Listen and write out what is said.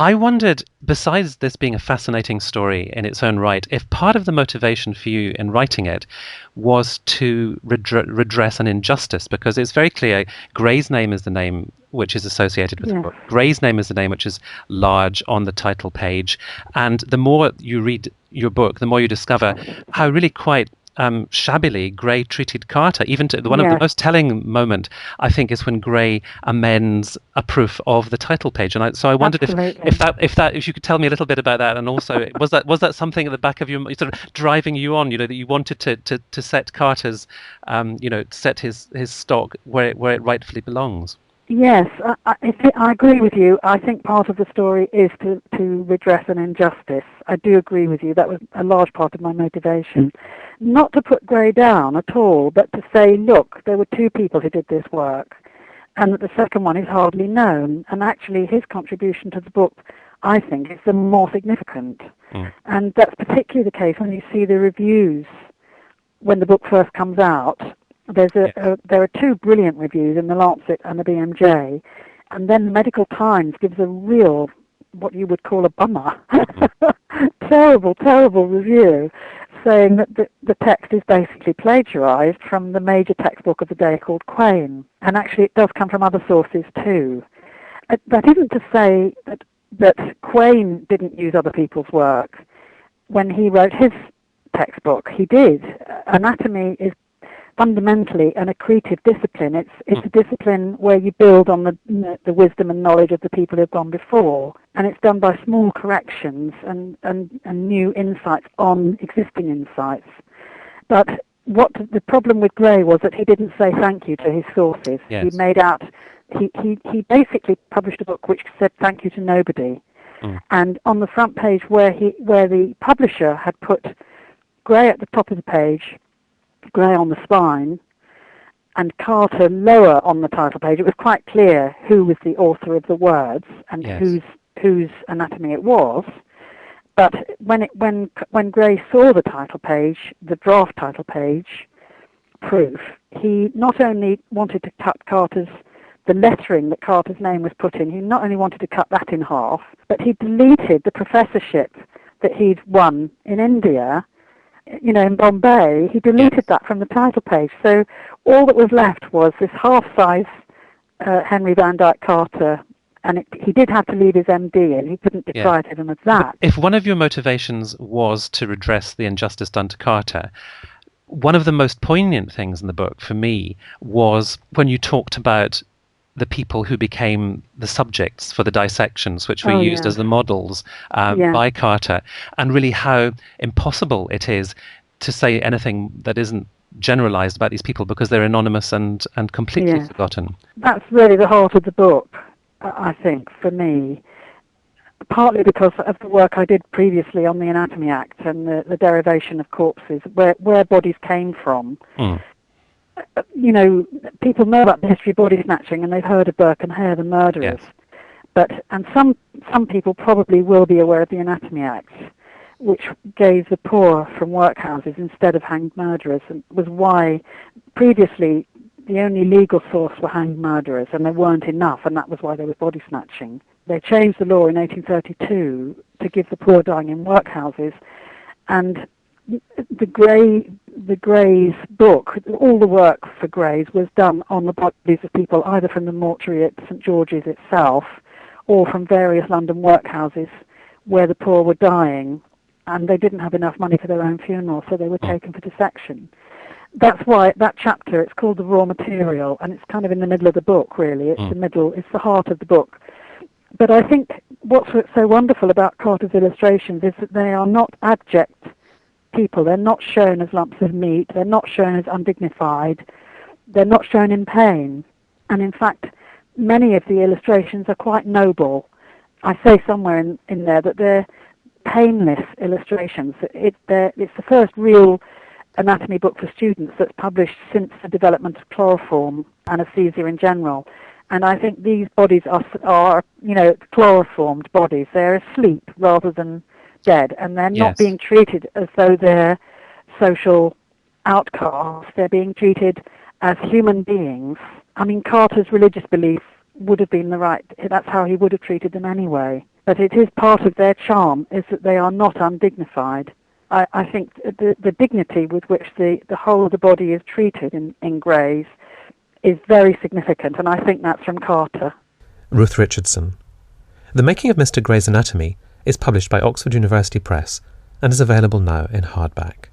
I wondered, besides this being a fascinating story in its own right, if part of the motivation for you in writing it was to redress an injustice, because it's very clear Gray's name is the name which is associated with the Yes. book. Gray's name is the name which is large on the title page. And the more you read your book, the more you discover how really quite shabbily Gray treated Carter. Even to one of the Yes. most telling moment, I think, is when Gray amends a proof of the title page. And so I wondered Absolutely. if you could tell me a little bit about that, and also was that something at the back of your sort of driving you on, that you wanted to set Carter's, set his stock where it rightfully belongs. Yes, I agree with you. I think part of the story is to redress an injustice. I do agree with you. That was a large part of my motivation. Not to put Gray down at all, but to say, look, there were two people who did this work, and that the second one is hardly known. And actually his contribution to the book, I think, is the more significant. Mm. And that's particularly the case when you see the reviews when the book first comes out. There are two brilliant reviews in the Lancet and the BMJ, and then the Medical Times gives a real, what you would call a bummer, terrible review, saying that the text is basically plagiarized from the major textbook of the day called Quain, and actually it does come from other sources too. That isn't to say that Quain didn't use other people's work. When he wrote his textbook, he did. Anatomy is fundamentally an accretive discipline. It's a discipline where you build on the wisdom and knowledge of the people who have gone before, and it's done by small corrections and new insights on existing insights. But what the problem with Gray was that he didn't say thank you to his sources. Yes. He made out he basically published a book which said thank you to nobody. And on the front page where the publisher had put Gray at the top of the page, Gray on the spine, and Carter lower on the title page, it was quite clear who was the author of the words and Yes. whose anatomy it was. But when Gray saw the title page, the draft title page proof, he not only wanted to cut the lettering that Carter's name was put in, he not only wanted to cut that in half, but he deleted the professorship that he'd won in India, in Bombay. He deleted that from the title page. So all that was left was this half-size Henry Van Dyke Carter, and he did have to leave his MD, and he couldn't deprive him of that. If one of your motivations was to redress the injustice done to Carter, one of the most poignant things in the book for me was when you talked about the people who became the subjects for the dissections, which were used as the models by Carter, and really how impossible it is to say anything that isn't generalized about these people because they're anonymous and completely forgotten. That's really the heart of the book, I think, for me, partly because of the work I did previously on the Anatomy Act and the derivation of corpses, where bodies came from. People know about the history of body snatching and they've heard of Burke and Hare, the murderers. Yes. And some people probably will be aware of the Anatomy Act, which gave the poor from workhouses instead of hanged murderers, and was why previously the only legal source were hanged murderers, and there weren't enough, and that was why there was body snatching. They changed the law in 1832 to give the poor dying in workhouses, and the Gray's book, all the work for Gray's was done on the bodies of people either from the mortuary at St George's itself or from various London workhouses where the poor were dying, and they didn't have enough money for their own funeral, so they were taken for dissection. That's why that chapter, it's called The Raw Material, and it's kind of in the middle of the book, really. It's the heart of the book. But I think what's so wonderful about Carter's illustrations is that they are not abject people. They're not shown as lumps of meat. They're not shown as undignified. They're not shown in pain. And in fact, many of the illustrations are quite noble. I say somewhere in there that they're painless illustrations. It's the first real anatomy book for students that's published since the development of chloroform, anesthesia in general. And I think these bodies are chloroformed bodies. They're asleep rather than dead, and they're not being treated as though they're social outcasts. They're being treated as human beings. I mean, Carter's religious belief would have been that's how he would have treated them anyway. But it is part of their charm is that they are not undignified. I think the dignity with which the whole of the body is treated in Greys is very significant, and I think that's from Carter. Ruth Richardson. The Making of Mr. Grey's Anatomy is published by Oxford University Press and is available now in hardback.